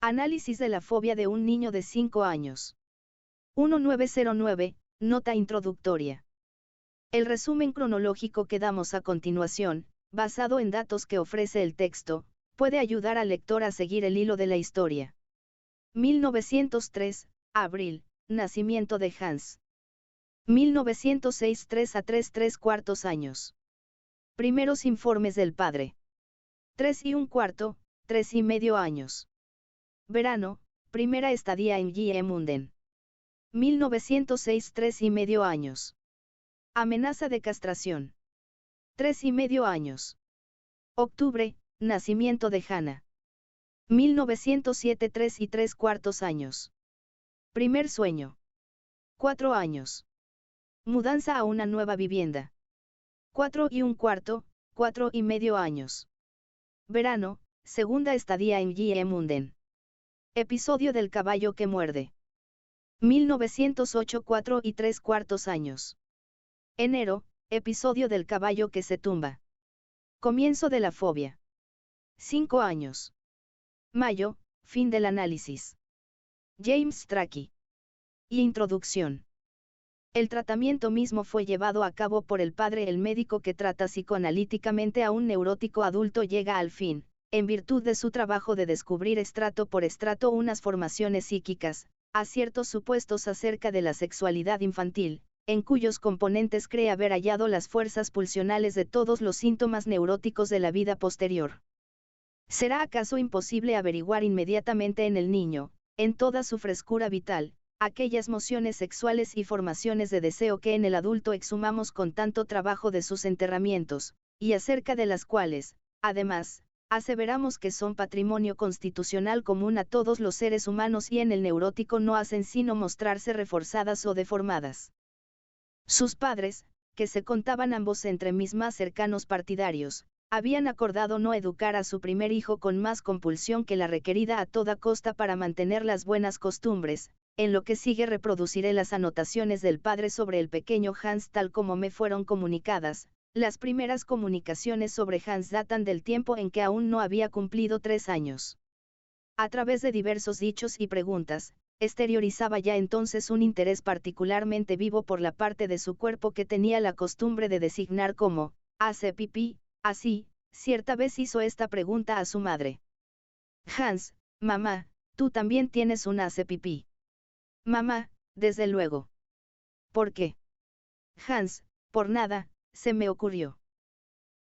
Análisis de la fobia de un niño de 5 años. 1909, nota introductoria. El resumen cronológico que damos a continuación, basado en datos que ofrece el texto, puede ayudar al lector a seguir el hilo de la historia. 1903, abril, nacimiento de Hans. 1906, 3 a 3/3 años. Primeros informes del padre. 3 1/4, 3 y medio años. Verano, primera estadía en Gemunden. 1906, 3 y medio años. Amenaza de castración. 3 y medio años. Octubre, nacimiento de Hannah. 1907, 3 y 3/4 años. Primer sueño. 4 años. Mudanza a una nueva vivienda. 4 1/4, 4 y medio años. Verano, segunda estadía en Gemunden. Episodio del caballo que muerde. 1908, 4 y 3/4 años. Enero, episodio del caballo que se tumba. Comienzo de la fobia. 5 años. Mayo, fin del análisis. James Strachey. Y introducción. El tratamiento mismo fue llevado a cabo por el padre. El médico que trata psicoanalíticamente a un neurótico adulto llega al fin, en virtud de su trabajo de descubrir estrato por estrato unas formaciones psíquicas, a ciertos supuestos acerca de la sexualidad infantil, en cuyos componentes cree haber hallado las fuerzas pulsionales de todos los síntomas neuróticos de la vida posterior. ¿Será acaso imposible averiguar inmediatamente en el niño, en toda su frescura vital, aquellas mociones sexuales y formaciones de deseo que en el adulto exhumamos con tanto trabajo de sus enterramientos, y acerca de las cuales, además, aseveramos que son patrimonio constitucional común a todos los seres humanos y en el neurótico no hacen sino mostrarse reforzadas o deformadas? Sus padres, que se contaban ambos entre mis más cercanos partidarios, habían acordado no educar a su primer hijo con más compulsión que la requerida a toda costa para mantener las buenas costumbres. En lo que sigue reproduciré las anotaciones del padre sobre el pequeño Hans tal como me fueron comunicadas. Las primeras comunicaciones sobre Hans datan del tiempo en que aún no había cumplido 3 años. A través de diversos dichos y preguntas, exteriorizaba ya entonces un interés particularmente vivo por la parte de su cuerpo que tenía la costumbre de designar como, hace pipí. Así, cierta vez hizo esta pregunta a su madre. Hans, mamá, tú también tienes un hace pipí. Mamá, desde luego. ¿Por qué? Hans, por nada, se me ocurrió.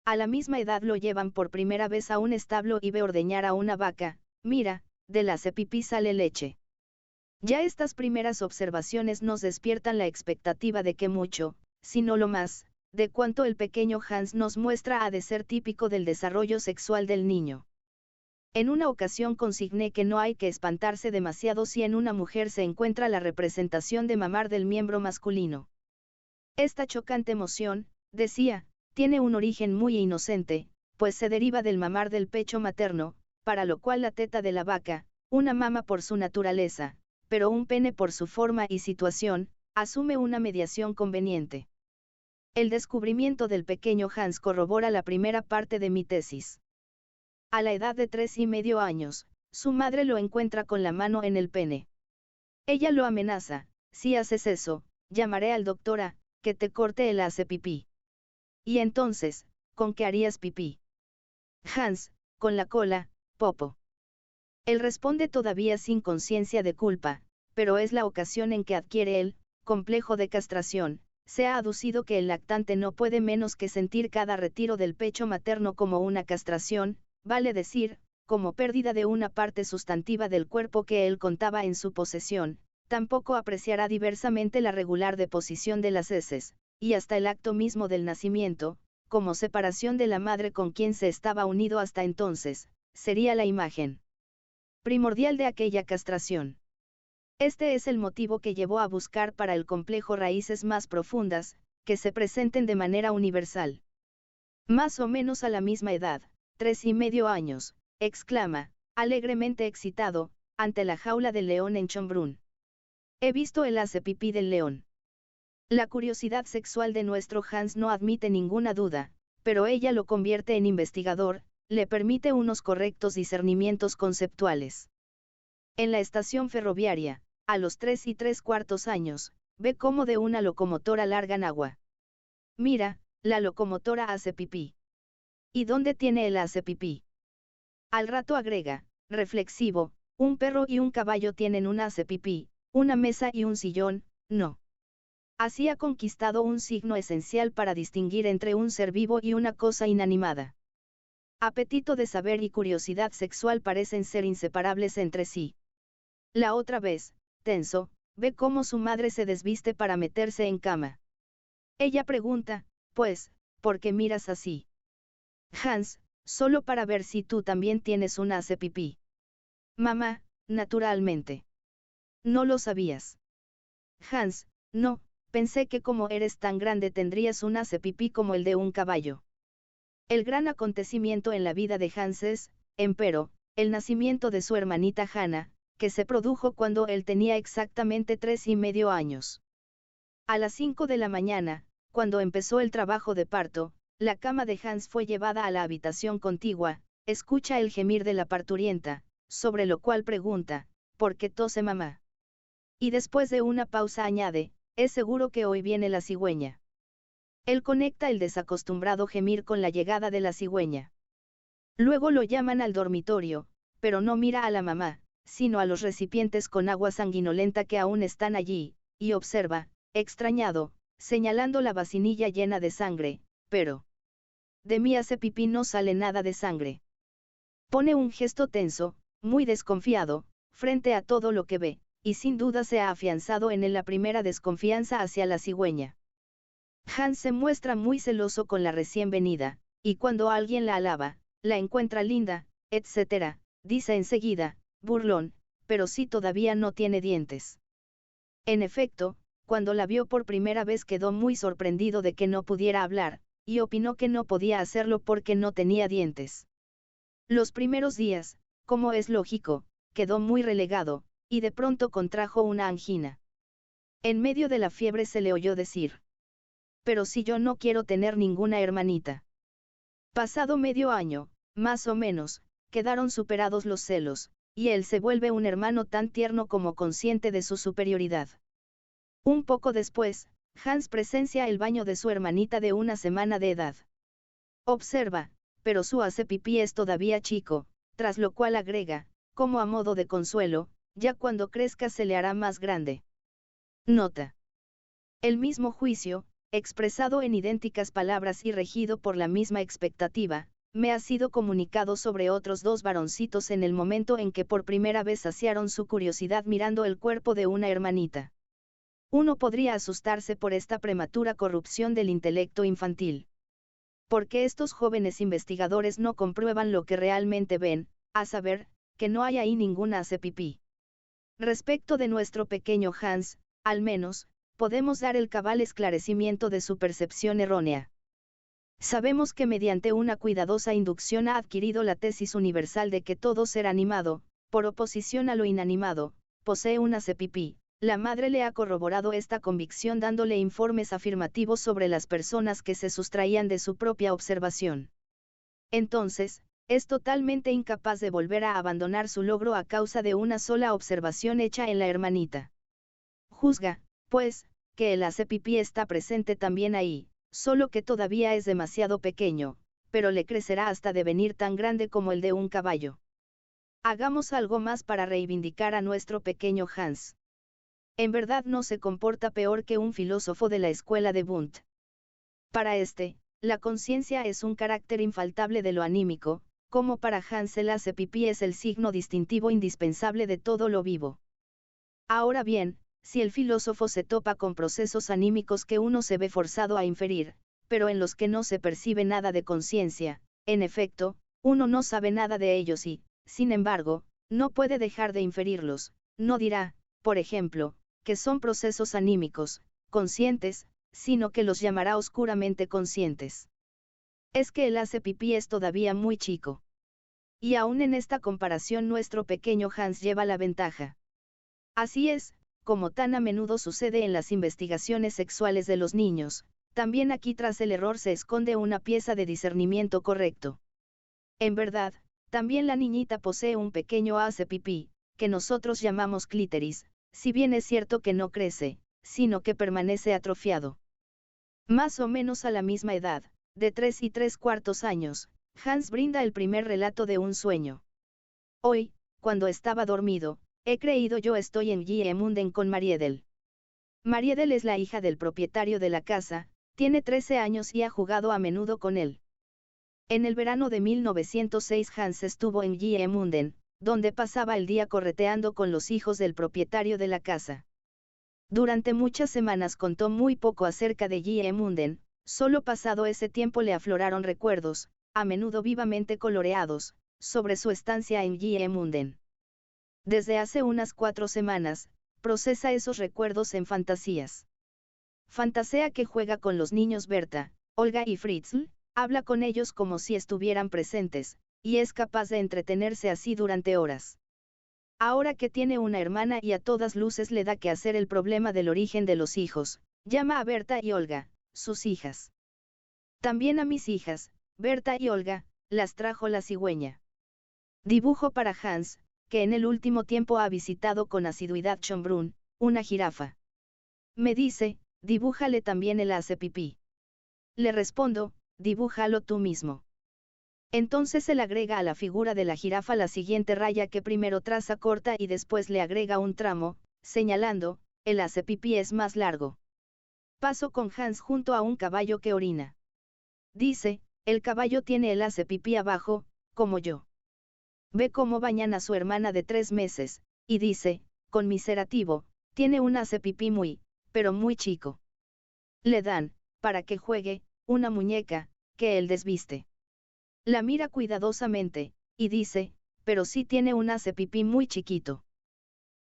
A la misma edad lo llevan por primera vez a un establo y ve ordeñar a una vaca. Mira, del hace pipí sale leche. Ya estas primeras observaciones nos despiertan la expectativa de que mucho, si no lo más, de cuanto el pequeño Hans nos muestra ha de ser típico del desarrollo sexual del niño. En una ocasión consigné que no hay que espantarse demasiado si en una mujer se encuentra la representación de mamar del miembro masculino. Esta chocante emoción, decía, tiene un origen muy inocente, pues se deriva del mamar del pecho materno, para lo cual la teta de la vaca, una mama por su naturaleza, pero un pene por su forma y situación, asume una mediación conveniente. El descubrimiento del pequeño Hans corrobora la primera parte de mi tesis. A la edad de 3 y medio años, su madre lo encuentra con la mano en el pene. Ella lo amenaza, si haces eso, llamaré al doctor a, que te corte el hace pipí. Y entonces, ¿con qué harías pipí? Hans, con la cola, popo. Él responde todavía sin conciencia de culpa, pero es la ocasión en que adquiere el complejo de castración. Se ha aducido que el lactante no puede menos que sentir cada retiro del pecho materno como una castración, vale decir, como pérdida de una parte sustantiva del cuerpo que él contaba en su posesión. Tampoco apreciará diversamente la regular deposición de las heces, y hasta el acto mismo del nacimiento, como separación de la madre con quien se estaba unido hasta entonces, sería la imagen primordial de aquella castración. Este es el motivo que llevó a buscar para el complejo raíces más profundas, que se presenten de manera universal. Más o menos a la misma edad, 3 y medio años, exclama, alegremente excitado, ante la jaula del león en Schönbrunn. He visto el hace pipí del león. La curiosidad sexual de nuestro Hans no admite ninguna duda, pero ella lo convierte en investigador, le permite unos correctos discernimientos conceptuales. En la estación ferroviaria, a los 3 y 3/4 años, ve cómo de una locomotora largan agua. Mira, la locomotora hace pipí. ¿Y dónde tiene el hace pipí? Al rato agrega, reflexivo, un perro y un caballo tienen un hace pipí, una mesa y un sillón, no. Así ha conquistado un signo esencial para distinguir entre un ser vivo y una cosa inanimada. Apetito de saber y curiosidad sexual parecen ser inseparables entre sí. La otra vez, tenso, ve cómo su madre se desviste para meterse en cama. Ella pregunta, pues, ¿por qué miras así? Hans, solo para ver si tú también tienes un hace pipí. Mamá, naturalmente. ¿No lo sabías? Hans, no, pensé que como eres tan grande tendrías un hace pipí como el de un caballo. El gran acontecimiento en la vida de Hans es, empero, el nacimiento de su hermanita Hannah, que se produjo cuando él tenía exactamente 3 y medio años. A las 5 de la mañana, cuando empezó el trabajo de parto, la cama de Hans fue llevada a la habitación contigua, escucha el gemir de la parturienta, sobre lo cual pregunta, ¿por qué tose mamá? Y después de una pausa añade, es seguro que hoy viene la cigüeña. Él conecta el desacostumbrado gemir con la llegada de la cigüeña. Luego lo llaman al dormitorio, pero no mira a la mamá, sino a los recipientes con agua sanguinolenta que aún están allí, y observa, extrañado, señalando la vasinilla llena de sangre, pero de mí hace pipí no sale nada de sangre. Pone un gesto tenso, muy desconfiado, frente a todo lo que ve, y sin duda se ha afianzado en él la primera desconfianza hacia la cigüeña. Hans se muestra muy celoso con la recién venida, y cuando alguien la alaba, la encuentra linda, etc., dice enseguida, burlón, pero sí todavía no tiene dientes. En efecto, cuando la vio por primera vez quedó muy sorprendido de que no pudiera hablar, y opinó que no podía hacerlo porque no tenía dientes. Los primeros días, como es lógico, quedó muy relegado, y de pronto contrajo una angina. En medio de la fiebre se le oyó decir: pero si yo no quiero tener ninguna hermanita. Pasado medio año, más o menos, quedaron superados los celos, y él se vuelve un hermano tan tierno como consciente de su superioridad. Un poco después, Hans presencia el baño de su hermanita de una semana de edad. Observa, pero su hace pipí es todavía chico, tras lo cual agrega, como a modo de consuelo, ya cuando crezca se le hará más grande. Nota. El mismo juicio, expresado en idénticas palabras y regido por la misma expectativa, me ha sido comunicado sobre otros dos varoncitos en el momento en que por primera vez saciaron su curiosidad mirando el cuerpo de una hermanita. Uno podría asustarse por esta prematura corrupción del intelecto infantil. Porque estos jóvenes investigadores no comprueban lo que realmente ven, a saber, que no hay ahí ninguna hace pipí. Respecto de nuestro pequeño Hans, al menos, podemos dar el cabal esclarecimiento de su percepción errónea. Sabemos que mediante una cuidadosa inducción ha adquirido la tesis universal de que todo ser animado, por oposición a lo inanimado, posee un hace pipí. La madre le ha corroborado esta convicción dándole informes afirmativos sobre las personas que se sustraían de su propia observación. Entonces, es totalmente incapaz de volver a abandonar su logro a causa de una sola observación hecha en la hermanita. Juzga, pues, que el hace pipí está presente también ahí, solo que todavía es demasiado pequeño, pero le crecerá hasta devenir tan grande como el de un caballo. Hagamos algo más para reivindicar a nuestro pequeño Hans. En verdad no se comporta peor que un filósofo de la escuela de Wundt. Para este, la conciencia es un carácter infaltable de lo anímico, como para Hans el hace pipí es el signo distintivo indispensable de todo lo vivo. Ahora bien, si el filósofo se topa con procesos anímicos que uno se ve forzado a inferir, pero en los que no se percibe nada de conciencia, en efecto, uno no sabe nada de ellos y, sin embargo, no puede dejar de inferirlos, no dirá, por ejemplo, que son procesos anímicos, conscientes, sino que los llamará oscuramente conscientes. Es que el hace pipí es todavía muy chico. Y aún en esta comparación nuestro pequeño Hans lleva la ventaja. Así es, como tan a menudo sucede en las investigaciones sexuales de los niños, también aquí tras el error se esconde una pieza de discernimiento correcto. En verdad, también la niñita posee un pequeño hace pipí, que nosotros llamamos clítoris, si bien es cierto que no crece, sino que permanece atrofiado. Más o menos a la misma edad, de 3 3/4 años, Hans brinda el primer relato de un sueño. Hoy, cuando estaba dormido, he creído yo estoy en Giemunden con Mariedel. Mariedel es la hija del propietario de la casa, tiene 13 años y ha jugado a menudo con él. En el verano de 1906 Hans estuvo en Giemunden, donde pasaba el día correteando con los hijos del propietario de la casa. Durante muchas semanas contó muy poco acerca de Giemunden, solo pasado ese tiempo le afloraron recuerdos, a menudo vivamente coloreados, sobre su estancia en Giemunden. Desde hace unas 4 semanas, procesa esos recuerdos en fantasías. Fantasea que juega con los niños Berta, Olga y Fritzl, habla con ellos como si estuvieran presentes, y es capaz de entretenerse así durante horas. Ahora que tiene una hermana y a todas luces le da que hacer el problema del origen de los hijos, llama a Berta y Olga, sus hijas. También a mis hijas, Berta y Olga, las trajo la cigüeña. Dibujo para Hans, que en el último tiempo ha visitado con asiduidad Schönbrunn, una jirafa. Me dice, dibújale también el hace pipí. Le respondo, dibújalo tú mismo. Entonces él agrega a la figura de la jirafa la siguiente raya que primero traza corta y después le agrega un tramo, señalando, el hace pipí es más largo. Paso con Hans junto a un caballo que orina. Dice, el caballo tiene el hace pipí abajo, como yo. Ve cómo bañan a su hermana de 3 meses, y dice, conmiserativo, tiene un hace pipí muy, pero muy chico. Le dan, para que juegue, una muñeca, que él desviste. La mira cuidadosamente, y dice, pero sí tiene un hace pipí muy chiquito.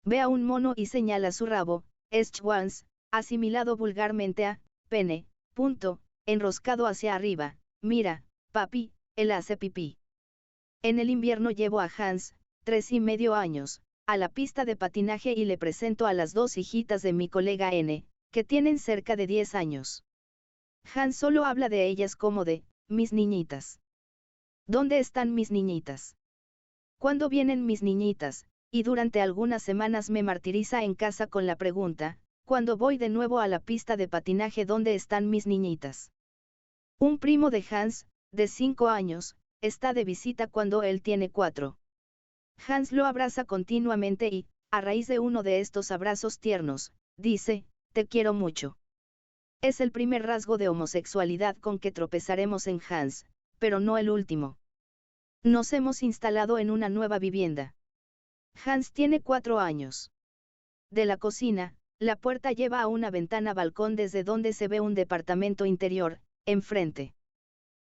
Ve a un mono y señala su rabo, schwanz, asimilado vulgarmente a, pene, punto, enroscado hacia arriba, mira, papi, él hace pipí. En el invierno llevo a Hans, 3 y medio años, a la pista de patinaje y le presento a las 2 hijitas de mi colega N, que tienen cerca de 10 años. Hans solo habla de ellas como de, mis niñitas. ¿Dónde están mis niñitas? ¿Cuándo vienen mis niñitas? Y durante algunas semanas me martiriza en casa con la pregunta, ¿cuándo voy de nuevo a la pista de patinaje dónde están mis niñitas? Un primo de Hans, de 5 años, está de visita cuando él tiene 4. Hans lo abraza continuamente y, a raíz de uno de estos abrazos tiernos, dice, te quiero mucho. Es el primer rasgo de homosexualidad con que tropezaremos en Hans, pero no el último. Nos hemos instalado en una nueva vivienda. Hans tiene 4 años. De la cocina, la puerta lleva a una ventana balcón desde donde se ve un departamento interior, enfrente.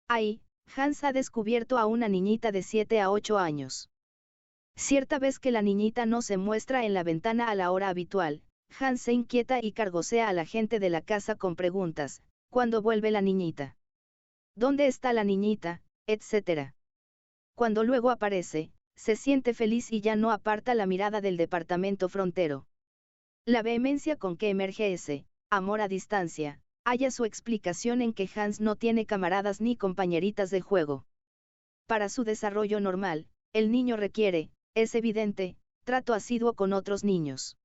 Ahí, Hans ha descubierto a una niñita de 7 a 8 años. Cierta vez que la niñita no se muestra en la ventana a la hora habitual, Hans se inquieta y cargosea a la gente de la casa con preguntas, ¿cuándo vuelve la niñita? ¿Dónde está la niñita?, etc. Cuando luego aparece, se siente feliz y ya no aparta la mirada del departamento frontero. La vehemencia con que emerge ese amor a distancia, halla su explicación en que Hans no tiene camaradas ni compañeritas de juego. Para su desarrollo normal, el niño requiere, es evidente, trato asiduo con otros niños.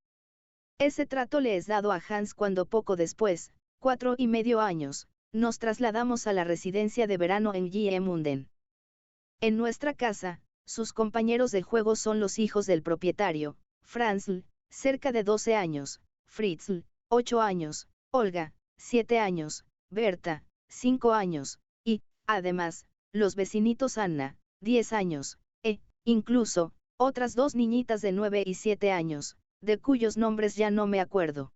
Ese trato le es dado a Hans cuando poco después, 4 y medio años, nos trasladamos a la residencia de verano en Giemunden. En nuestra casa, sus compañeros de juego son los hijos del propietario, Franzl, cerca de 12 años, Fritzl, 8 años, Olga, 7 años, Berta, 5 años, y, además, los vecinitos Anna, 10 años, incluso, otras 2 niñitas de 9 y 7 años, de cuyos nombres ya no me acuerdo.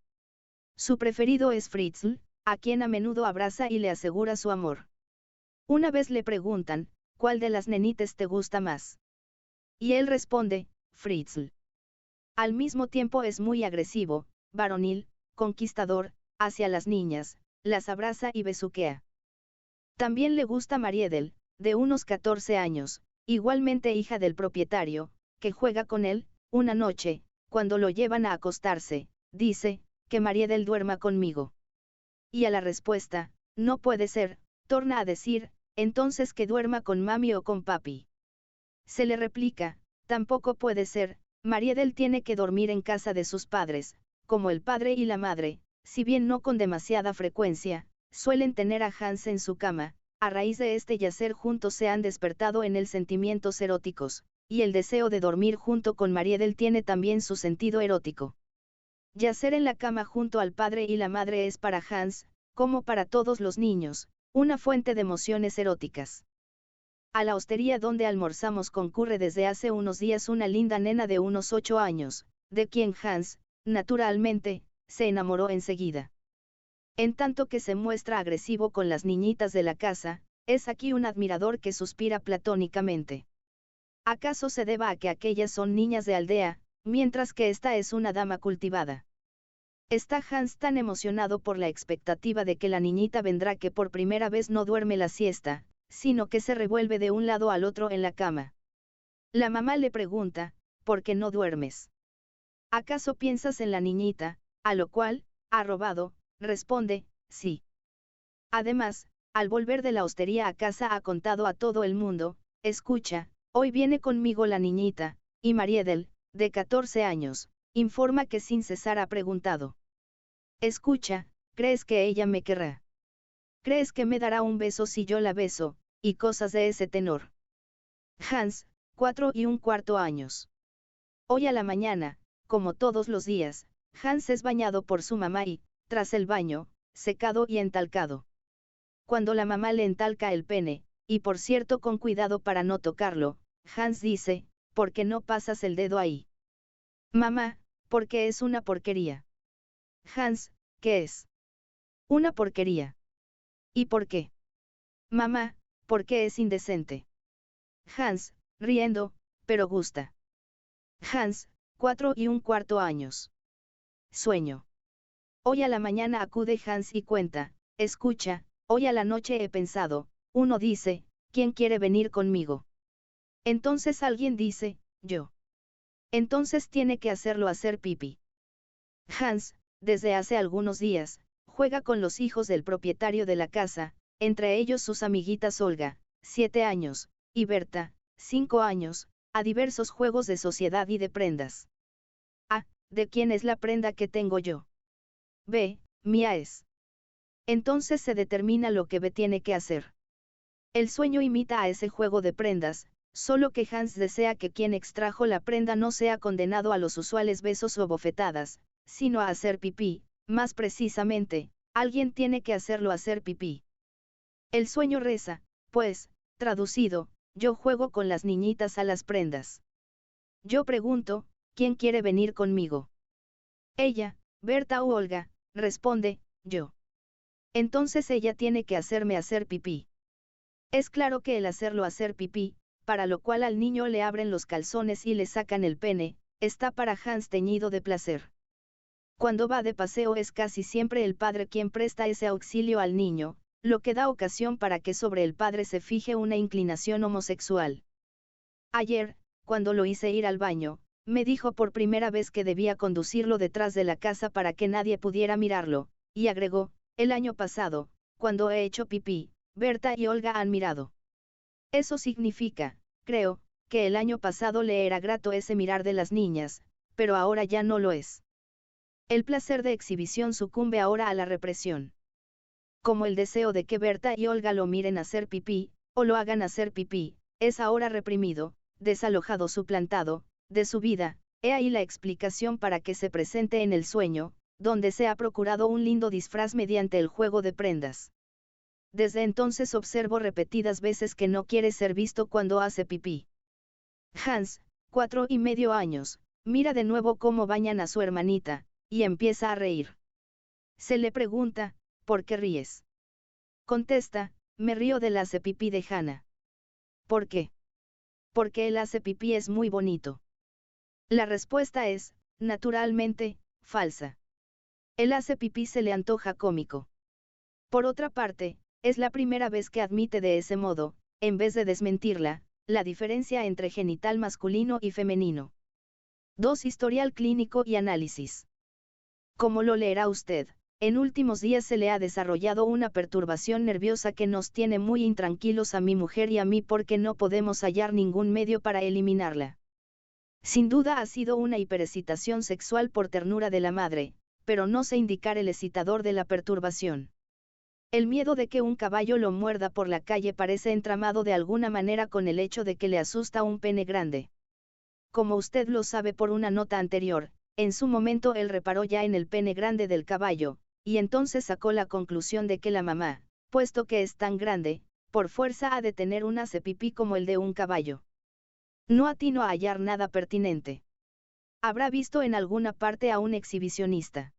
Su preferido es Fritzl, a quien a menudo abraza y le asegura su amor. Una vez le preguntan, ¿cuál de las nenites te gusta más? Y él responde, Fritzl. Al mismo tiempo es muy agresivo, varonil, conquistador, hacia las niñas, las abraza y besuquea. También le gusta Mariedel, de unos 14 años, igualmente hija del propietario, que juega con él. Una noche, cuando lo llevan a acostarse, dice, que Mariedel duerma conmigo. Y a la respuesta, no puede ser, torna a decir, entonces que duerma con mami o con papi. Se le replica, tampoco puede ser, Mariedel tiene que dormir en casa de sus padres, como el padre y la madre, si bien no con demasiada frecuencia, suelen tener a Hans en su cama. A raíz de este yacer juntos se han despertado en él sentimientos eróticos, y el deseo de dormir junto con Mariedel tiene también su sentido erótico. Yacer en la cama junto al padre y la madre es para Hans, como para todos los niños, una fuente de emociones eróticas. A la hostería donde almorzamos concurre desde hace unos días una linda nena de unos 8 años, de quien Hans, naturalmente, se enamoró enseguida. En tanto que se muestra agresivo con las niñitas de la casa, es aquí un admirador que suspira platónicamente. ¿Acaso se deba a que aquellas son niñas de aldea, mientras que esta es una dama cultivada? Está Hans tan emocionado por la expectativa de que la niñita vendrá que por primera vez no duerme la siesta, sino que se revuelve de un lado al otro en la cama. La mamá le pregunta, ¿por qué no duermes? ¿Acaso piensas en la niñita? A lo cual, arrobado, responde, sí. Además, al volver de la hostería a casa ha contado a todo el mundo, escucha, hoy viene conmigo la niñita, y Mariedel, de 14 años, informa que sin cesar ha preguntado. Escucha, ¿crees que ella me querrá? ¿Crees que me dará un beso si yo la beso? Y cosas de ese tenor. Hans, 4 1/4 años. Hoy a la mañana, como todos los días, Hans es bañado por su mamá y, tras el baño, secado y entalcado. Cuando la mamá le entalca el pene, y por cierto con cuidado para no tocarlo, Hans dice, ¿por qué no pasas el dedo ahí? Mamá, porque es una porquería. Hans, ¿qué es? Una porquería. ¿Y por qué? Mamá, porque es indecente. Hans, riendo, pero gusta. Hans, 4 1/4 años. Sueño. Hoy a la mañana acude Hans y cuenta, escucha, hoy a la noche he pensado, uno dice, ¿quién quiere venir conmigo? Entonces alguien dice, yo. Entonces tiene que hacerlo hacer pipí. Hans, desde hace algunos días, juega con los hijos del propietario de la casa, entre ellos sus amiguitas Olga, 7 años, y Berta, 5 años, a diversos juegos de sociedad y de prendas. A. ¿De quién es la prenda que tengo yo? B. Mía es. Entonces se determina lo que B tiene que hacer. El sueño imita a ese juego de prendas, solo que Hans desea que quien extrajo la prenda no sea condenado a los usuales besos o bofetadas, sino a hacer pipí, más precisamente, alguien tiene que hacerlo hacer pipí. El sueño reza, pues, traducido, yo juego con las niñitas a las prendas. Yo pregunto, ¿quién quiere venir conmigo? Ella, Berta u Olga, responde, yo. Entonces ella tiene que hacerme hacer pipí. Es claro que el hacerlo hacer pipí, para lo cual al niño le abren los calzones y le sacan el pene, está para Hans teñido de placer. Cuando va de paseo es casi siempre el padre quien presta ese auxilio al niño, lo que da ocasión para que sobre el padre se fije una inclinación homosexual. Ayer, cuando lo hice ir al baño, me dijo por primera vez que debía conducirlo detrás de la casa para que nadie pudiera mirarlo, y agregó, el año pasado, cuando he hecho pipí, Berta y Olga han mirado. Eso significa, creo, que el año pasado le era grato ese mirar de las niñas, pero ahora ya no lo es. El placer de exhibición sucumbe ahora a la represión. Como el deseo de que Berta y Olga lo miren hacer pipí, o lo hagan hacer pipí, es ahora reprimido, desalojado, suplantado, de su vida, he ahí la explicación para que se presente en el sueño, donde se ha procurado un lindo disfraz mediante el juego de prendas. Desde entonces observo repetidas veces que no quiere ser visto cuando hace pipí. Hans, 4 1/2 años, mira de nuevo cómo bañan a su hermanita, y empieza a reír. Se le pregunta, ¿por qué ríes? Contesta, me río del hace pipí de Hannah. ¿Por qué? Porque el hace pipí es muy bonito. La respuesta es, naturalmente, falsa. El hace pipí se le antoja cómico. Por otra parte, es la primera vez que admite de ese modo, en vez de desmentirla, la diferencia entre genital masculino y femenino. 2. Historial clínico y análisis. Como lo leerá usted, en últimos días se le ha desarrollado una perturbación nerviosa que nos tiene muy intranquilos a mi mujer y a mí porque no podemos hallar ningún medio para eliminarla. Sin duda ha sido una hiperexcitación sexual por ternura de la madre, pero no sé indicar el excitador de la perturbación. El miedo de que un caballo lo muerda por la calle parece entramado de alguna manera con el hecho de que le asusta un pene grande. Como usted lo sabe por una nota anterior, en su momento él reparó ya en el pene grande del caballo, y entonces sacó la conclusión de que la mamá, puesto que es tan grande, por fuerza ha de tener un hace pipí como el de un caballo. No atino a hallar nada pertinente. Habrá visto en alguna parte a un exhibicionista.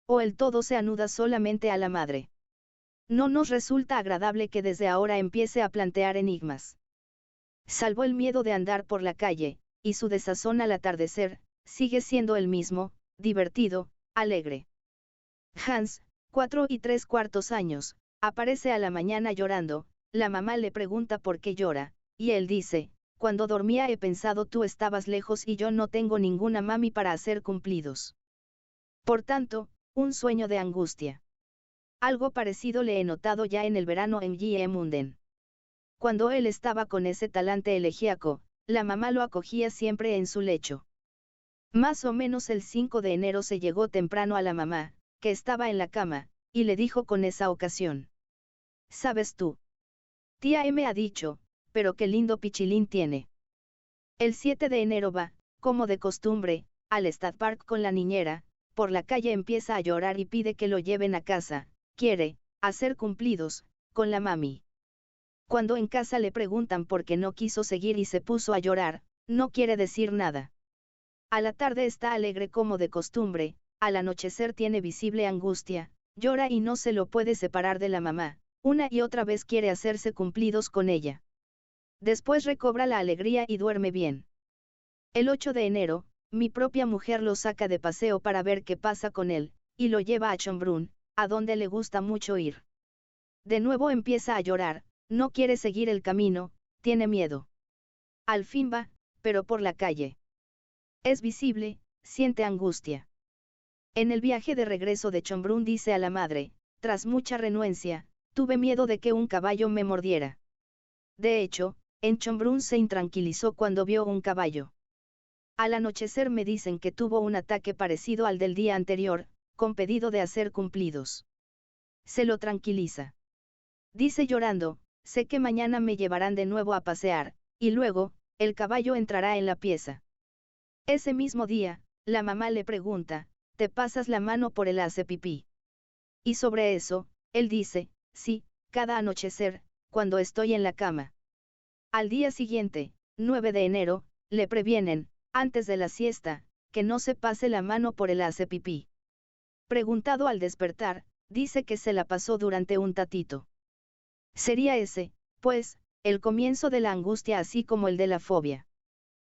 O el todo se anuda solamente a la madre. No nos resulta agradable que desde ahora empiece a plantear enigmas. Salvo el miedo de andar por la calle, y su desazón al atardecer, sigue siendo el mismo, divertido, alegre. Hans, 4 3/4 años, aparece a la mañana llorando, la mamá le pregunta por qué llora, y él dice, cuando dormía he pensado tú estabas lejos y yo no tengo ninguna mami para hacer cumplidos. Por tanto, un sueño de angustia. Algo parecido le he notado ya en el verano en Giemunden. Cuando él estaba con ese talante elegíaco, la mamá lo acogía siempre en su lecho. Más o menos el 5 de enero se llegó temprano a la mamá, que estaba en la cama, y le dijo con esa ocasión. ¿Sabes tú? Tía M ha dicho, pero qué lindo pichilín tiene. El 7 de enero va, como de costumbre, al Stadtpark con la niñera, por la calle empieza a llorar y pide que lo lleven a casa, quiere, hacer cumplidos, con la mami. Cuando en casa le preguntan por qué no quiso seguir y se puso a llorar, no quiere decir nada. A la tarde está alegre como de costumbre, al anochecer tiene visible angustia, llora y no se lo puede separar de la mamá, una y otra vez quiere hacerse cumplidos con ella. Después recobra la alegría y duerme bien. El 8 de enero, mi propia mujer lo saca de paseo para ver qué pasa con él, y lo lleva a Schönbrunn, a donde le gusta mucho ir. De nuevo empieza a llorar, no quiere seguir el camino, tiene miedo. Al fin va, pero por la calle. Es visible, siente angustia. En el viaje de regreso de Schönbrunn dice a la madre, tras mucha renuencia, tuve miedo de que un caballo me mordiera. De hecho, en Schönbrunn se intranquilizó cuando vio un caballo. Al anochecer me dicen que tuvo un ataque parecido al del día anterior, con pedido de hacer cumplidos. Se lo tranquiliza. Dice llorando, sé que mañana me llevarán de nuevo a pasear, y luego, el caballo entrará en la pieza. Ese mismo día, la mamá le pregunta, ¿te pasas la mano por el hace pipí? Y sobre eso, él dice, sí, cada anochecer, cuando estoy en la cama. Al día siguiente, 9 de enero, le previenen, antes de la siesta, que no se pase la mano por el hace pipí. Preguntado al despertar, dice que se la pasó durante un tatito. Sería ese, pues, el comienzo de la angustia así como el de la fobia.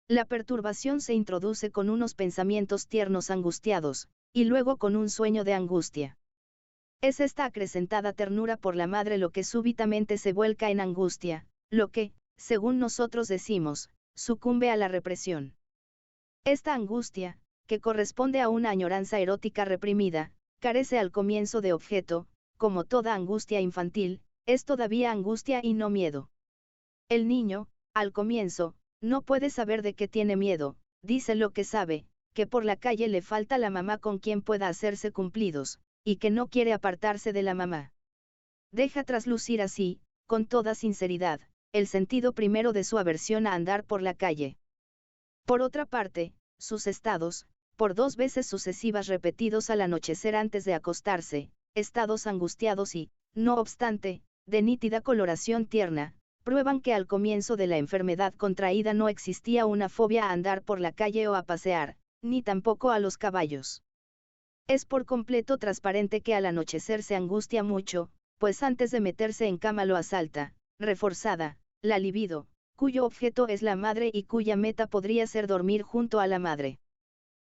La perturbación se introduce con unos pensamientos tiernos angustiados, y luego con un sueño de angustia. Es esta acrecentada ternura por la madre lo que súbitamente se vuelca en angustia, lo que, según nosotros decimos, sucumbe a la represión. Esta angustia, que corresponde a una añoranza erótica reprimida, carece al comienzo de objeto, como toda angustia infantil, es todavía angustia y no miedo. El niño, al comienzo, no puede saber de qué tiene miedo, dice lo que sabe, que por la calle le falta la mamá con quien pueda hacerse cumplidos, y que no quiere apartarse de la mamá. Deja traslucir así, con toda sinceridad, el sentido primero de su aversión a andar por la calle. Por otra parte, sus estados, por 2 veces sucesivas repetidos al anochecer antes de acostarse, estados angustiados y, no obstante, de nítida coloración tierna, prueban que al comienzo de la enfermedad contraída no existía una fobia a andar por la calle o a pasear, ni tampoco a los caballos. Es por completo transparente que al anochecer se angustia mucho, pues antes de meterse en cama lo asalta, reforzada, la libido, cuyo objeto es la madre y cuya meta podría ser dormir junto a la madre.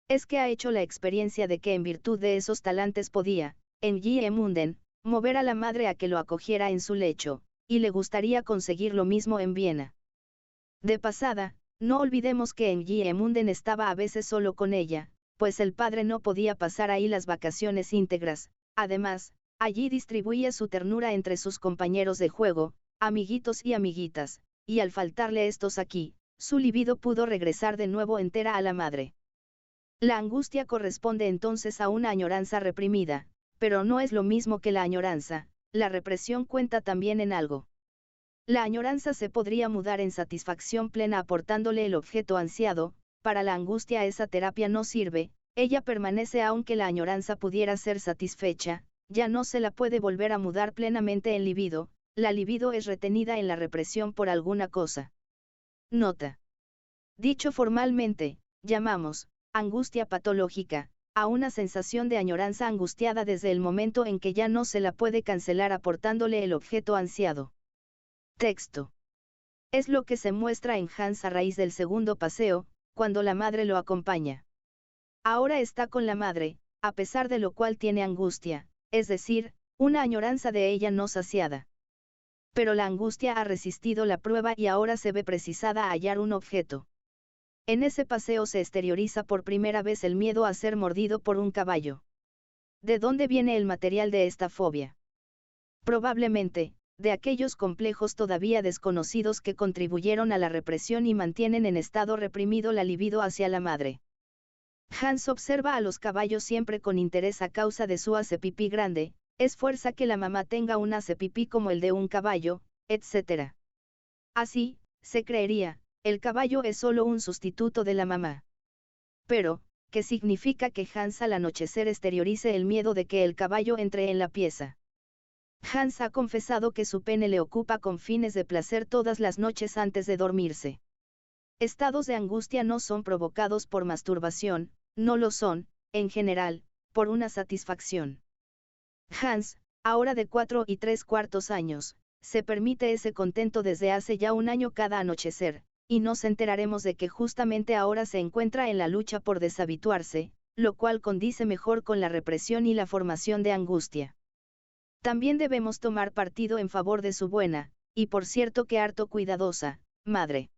Es que ha hecho la experiencia de que en virtud de esos talantes podía, en Giemunden, mover a la madre a que lo acogiera en su lecho, y le gustaría conseguir lo mismo en Viena. De pasada, no olvidemos que en Giemunden estaba a veces solo con ella, pues el padre no podía pasar ahí las vacaciones íntegras, además, allí distribuía su ternura entre sus compañeros de juego, amiguitos y amiguitas, y al faltarle estos aquí, su libido pudo regresar de nuevo entera a la madre. La angustia corresponde entonces a una añoranza reprimida, pero no es lo mismo que la añoranza, la represión cuenta también en algo. La añoranza se podría mudar en satisfacción plena aportándole el objeto ansiado, para la angustia esa terapia no sirve, ella permanece aunque la añoranza pudiera ser satisfecha, ya no se la puede volver a mudar plenamente en libido, la libido es retenida en la represión por alguna cosa. Nota. Dicho formalmente, llamamos, angustia patológica, a una sensación de añoranza angustiada desde el momento en que ya no se la puede cancelar aportándole el objeto ansiado. Texto. Es lo que se muestra en Hans a raíz del segundo paseo, cuando la madre lo acompaña. Ahora está con la madre, a pesar de lo cual tiene angustia, es decir, una añoranza de ella no saciada. Pero la angustia ha resistido la prueba y ahora se ve precisada a hallar un objeto. En ese paseo se exterioriza por primera vez el miedo a ser mordido por un caballo. ¿De dónde viene el material de esta fobia? Probablemente, de aquellos complejos todavía desconocidos que contribuyeron a la represión y mantienen en estado reprimido la libido hacia la madre. Hans observa a los caballos siempre con interés a causa de su hace pipí grande, es fuerza que la mamá tenga un hace pipí como el de un caballo, etc. Así, se creería, el caballo es solo un sustituto de la mamá. Pero, ¿qué significa que Hans al anochecer exteriorice el miedo de que el caballo entre en la pieza? Hans ha confesado que su pene le ocupa con fines de placer todas las noches antes de dormirse. Estados de angustia no son provocados por masturbación, no lo son, en general, por una satisfacción. Hans, ahora de 4 3/4 años, se permite ese contento desde hace ya un año cada anochecer, y nos enteraremos de que justamente ahora se encuentra en la lucha por deshabituarse, lo cual condice mejor con la represión y la formación de angustia. También debemos tomar partido en favor de su buena, y por cierto que harto cuidadosa, madre.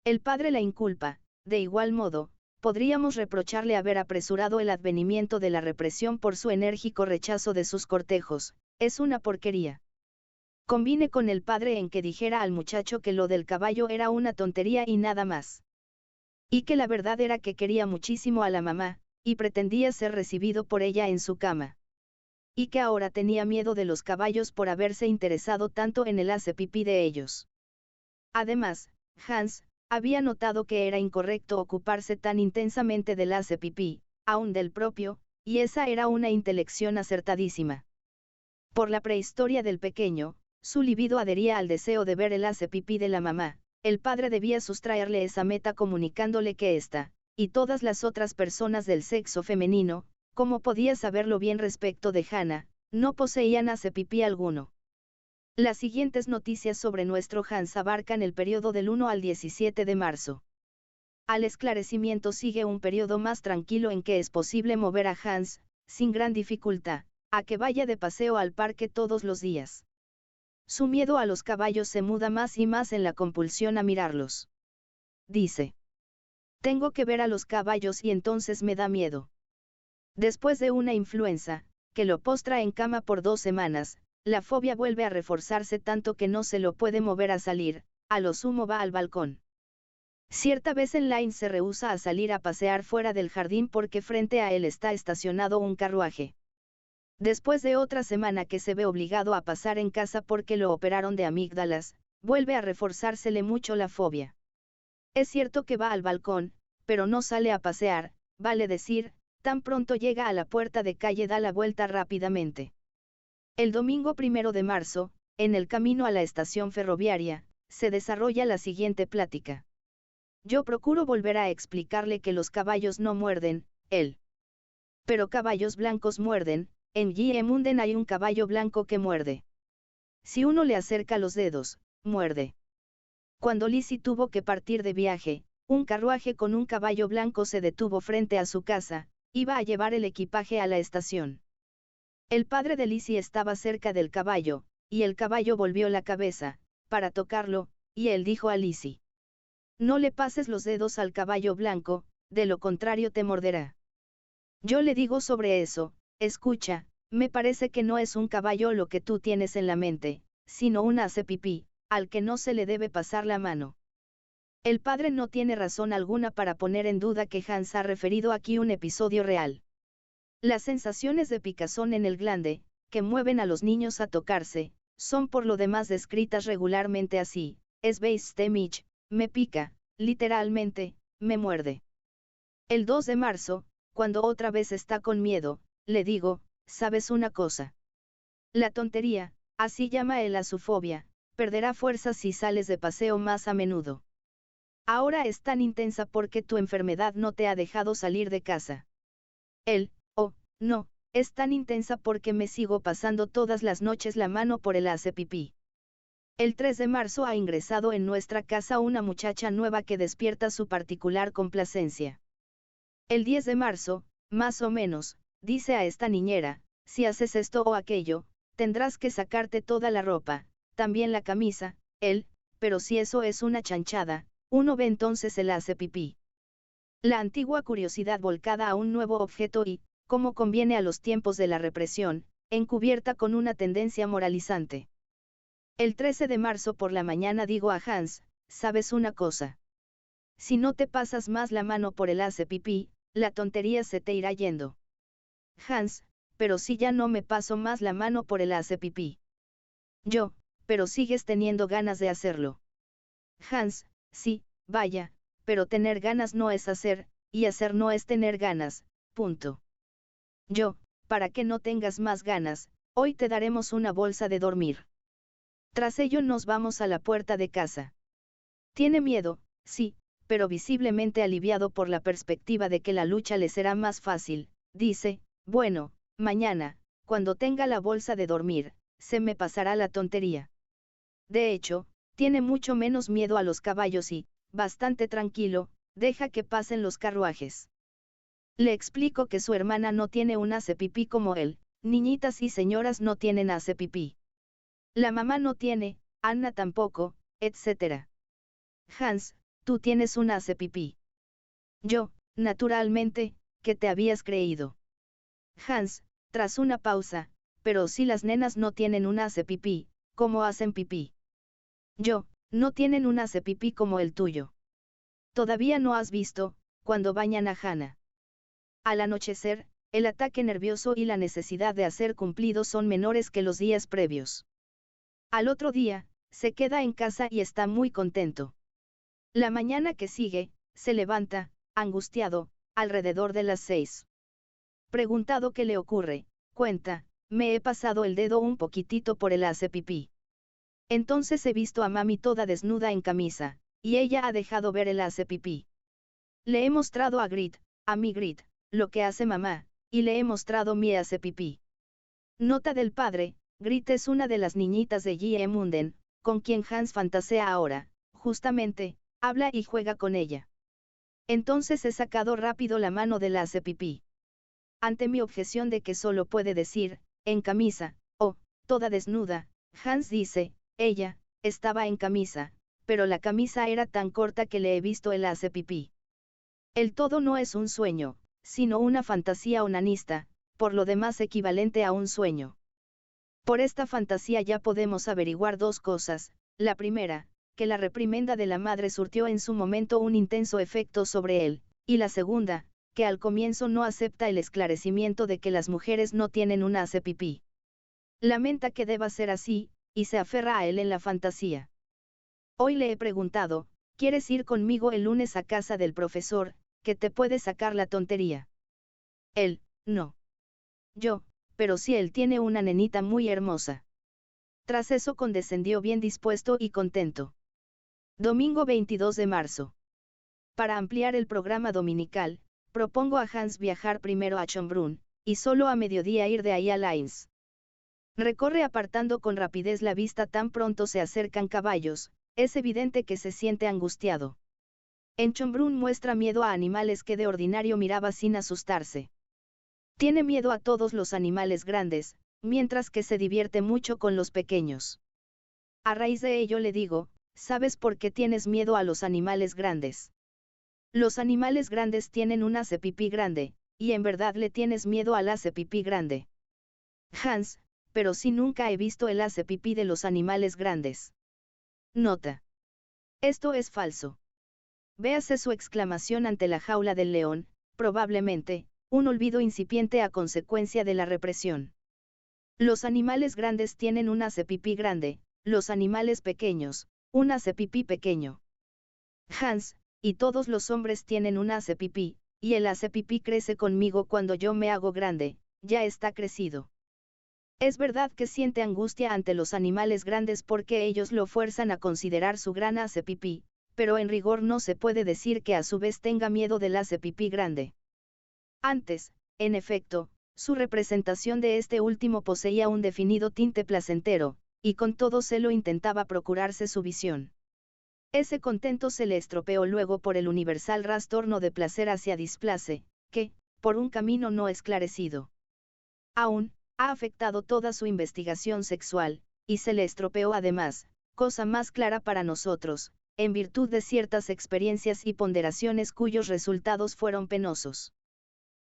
El padre la inculpa, de igual modo, podríamos reprocharle haber apresurado el advenimiento de la represión por su enérgico rechazo de sus cortejos, es una porquería. Convine con el padre en que dijera al muchacho que lo del caballo era una tontería y nada más. Y que la verdad era que quería muchísimo a la mamá, y pretendía ser recibido por ella en su cama. Y que ahora tenía miedo de los caballos por haberse interesado tanto en el hace pipí de ellos. Además, Hans había notado que era incorrecto ocuparse tan intensamente del hace pipí, aun del propio, y esa era una intelección acertadísima. Por la prehistoria del pequeño, su libido adhería al deseo de ver el hace pipí de la mamá, el padre debía sustraerle esa meta comunicándole que ésta, y todas las otras personas del sexo femenino, como podía saberlo bien respecto de Hannah, no poseían hace pipí alguno. Las siguientes noticias sobre nuestro Hans abarcan el periodo del 1 al 17 de marzo. Al esclarecimiento sigue un periodo más tranquilo en que es posible mover a Hans, sin gran dificultad, a que vaya de paseo al parque todos los días. Su miedo a los caballos se muda más y más en la compulsión a mirarlos. Dice: tengo que ver a los caballos y entonces me da miedo. Después de una influenza, que lo postra en cama por 2 semanas, la fobia vuelve a reforzarse tanto que no se lo puede mover a salir, a lo sumo va al balcón. Cierta vez en Line se rehúsa a salir a pasear fuera del jardín porque frente a él está estacionado un carruaje. Después de otra semana que se ve obligado a pasar en casa porque lo operaron de amígdalas, vuelve a reforzársele mucho la fobia. Es cierto que va al balcón, pero no sale a pasear, vale decir, tan pronto llega a la puerta de calle da la vuelta rápidamente. El domingo 1 de marzo, en el camino a la estación ferroviaria, se desarrolla la siguiente plática. Yo procuro volver a explicarle que los caballos no muerden, él. Pero caballos blancos muerden. En Giemunden hay un caballo blanco que muerde. Si uno le acerca los dedos, muerde. Cuando Lizzie tuvo que partir de viaje, un carruaje con un caballo blanco se detuvo frente a su casa, iba a llevar el equipaje a la estación. El padre de Lizzie estaba cerca del caballo, y el caballo volvió la cabeza, para tocarlo, y él dijo a Lizzie: no le pases los dedos al caballo blanco, de lo contrario te morderá. Yo le digo sobre eso: escucha, me parece que no es un caballo lo que tú tienes en la mente, sino un hace pipí, al que no se le debe pasar la mano. El padre no tiene razón alguna para poner en duda que Hans ha referido aquí un episodio real. Las sensaciones de picazón en el glande, que mueven a los niños a tocarse, son por lo demás descritas regularmente así: es beißt mich, me pica, literalmente, me muerde. El 2 de marzo, cuando otra vez está con miedo, le digo: ¿sabes una cosa? La tontería, así llama él a su fobia, perderá fuerza si sales de paseo más a menudo. Ahora es tan intensa porque tu enfermedad no te ha dejado salir de casa. Él: oh, no, es tan intensa porque me sigo pasando todas las noches la mano por el hace pipí. El 3 de marzo ha ingresado en nuestra casa una muchacha nueva que despierta su particular complacencia. El 10 de marzo, más o menos, dice a esta niñera: si haces esto o aquello, tendrás que sacarte toda la ropa, también la camisa. Él: pero si eso es una chanchada, uno ve entonces el hace pipí. La antigua curiosidad volcada a un nuevo objeto y, como conviene a los tiempos de la represión, encubierta con una tendencia moralizante. El 13 de marzo por la mañana digo a Hans: ¿sabes una cosa? Si no te pasas más la mano por el hace pipí, la tontería se te irá yendo. Hans: pero si ya no me paso más la mano por el hace pipí. Yo: pero sigues teniendo ganas de hacerlo. Hans: sí, vaya, pero tener ganas no es hacer, y hacer no es tener ganas, punto. Yo: para que no tengas más ganas, hoy te daremos una bolsa de dormir. Tras ello nos vamos a la puerta de casa. Tiene miedo, sí, pero visiblemente aliviado por la perspectiva de que la lucha le será más fácil, dice: bueno, mañana, cuando tenga la bolsa de dormir, se me pasará la tontería. De hecho, tiene mucho menos miedo a los caballos y, bastante tranquilo, deja que pasen los carruajes. Le explico que su hermana no tiene un hace pipí como él, niñitas y señoras no tienen hace pipí. La mamá no tiene, Anna tampoco, etc. Hans: tú tienes un hace pipí. Yo: naturalmente, ¿qué te habías creído? Hans, tras una pausa: pero si las nenas no tienen un hace pipí, ¿cómo hacen pipí? Yo: no tienen un hace pipí como el tuyo. Todavía no has visto, cuando bañan a Hannah. Al anochecer, el ataque nervioso y la necesidad de hacer cumplido son menores que los días previos. Al otro día, se queda en casa y está muy contento. La mañana que sigue, se levanta, angustiado, alrededor de las 6. Preguntado qué le ocurre, cuenta: me he pasado el dedo un poquitito por el hace pipí. Entonces he visto a mami toda desnuda en camisa, y ella ha dejado ver el hace pipí. Le he mostrado a mi Grit, lo que hace mamá, y le he mostrado mi hace pipí. Nota del padre: Grit es una de las niñitas de J.E. Munden, con quien Hans fantasea ahora, justamente, habla y juega con ella. Entonces he sacado rápido la mano del hace pipí. Ante mi objeción de que solo puede decir, en camisa, o, toda desnuda, Hans dice: ella, estaba en camisa, pero la camisa era tan corta que le he visto el hace pipí. El todo no es un sueño, sino una fantasía onanista, por lo demás equivalente a un sueño. Por esta fantasía ya podemos averiguar dos cosas: la primera, que la reprimenda de la madre surtió en su momento un intenso efecto sobre él, y la segunda, que al comienzo no acepta el esclarecimiento de que las mujeres no tienen un hace pipí. Lamenta que deba ser así, y se aferra a él en la fantasía. Hoy le he preguntado: ¿quieres ir conmigo el lunes a casa del profesor, que te puede sacar la tontería? Él: no. Yo: pero si él tiene una nenita muy hermosa. Tras eso condescendió bien dispuesto y contento. Domingo 22 de marzo. Para ampliar el programa dominical, propongo a Hans viajar primero a Schönbrunn, y solo a mediodía ir de ahí a Linz. Recorre apartando con rapidez la vista tan pronto se acercan caballos, es evidente que se siente angustiado. En Schönbrunn muestra miedo a animales que de ordinario miraba sin asustarse. Tiene miedo a todos los animales grandes, mientras que se divierte mucho con los pequeños. A raíz de ello le digo: ¿sabes por qué tienes miedo a los animales grandes? Los animales grandes tienen un hace pipí grande, y en verdad le tienes miedo al hace pipí grande. Hans: pero si nunca he visto el hace pipí de los animales grandes. Nota: esto es falso. Véase su exclamación ante la jaula del león, probablemente, un olvido incipiente a consecuencia de la represión. Los animales grandes tienen un hace-pipí grande, los animales pequeños, un hace-pipí pequeño. Hans, y todos los hombres tienen un hace-pipí, y el hace-pipí crece conmigo cuando yo me hago grande, ya está crecido. Es verdad que siente angustia ante los animales grandes porque ellos lo fuerzan a considerar su gran hace-pipí, pero en rigor no se puede decir que a su vez tenga miedo del hace-pipí grande. Antes, en efecto, su representación de este último poseía un definido tinte placentero, y con todo celo intentaba procurarse su visión. Ese contento se le estropeó luego por el universal trastorno de placer hacia displace, que, por un camino no esclarecido, aún, ha afectado toda su investigación sexual, y se le estropeó además, cosa más clara para nosotros, en virtud de ciertas experiencias y ponderaciones cuyos resultados fueron penosos.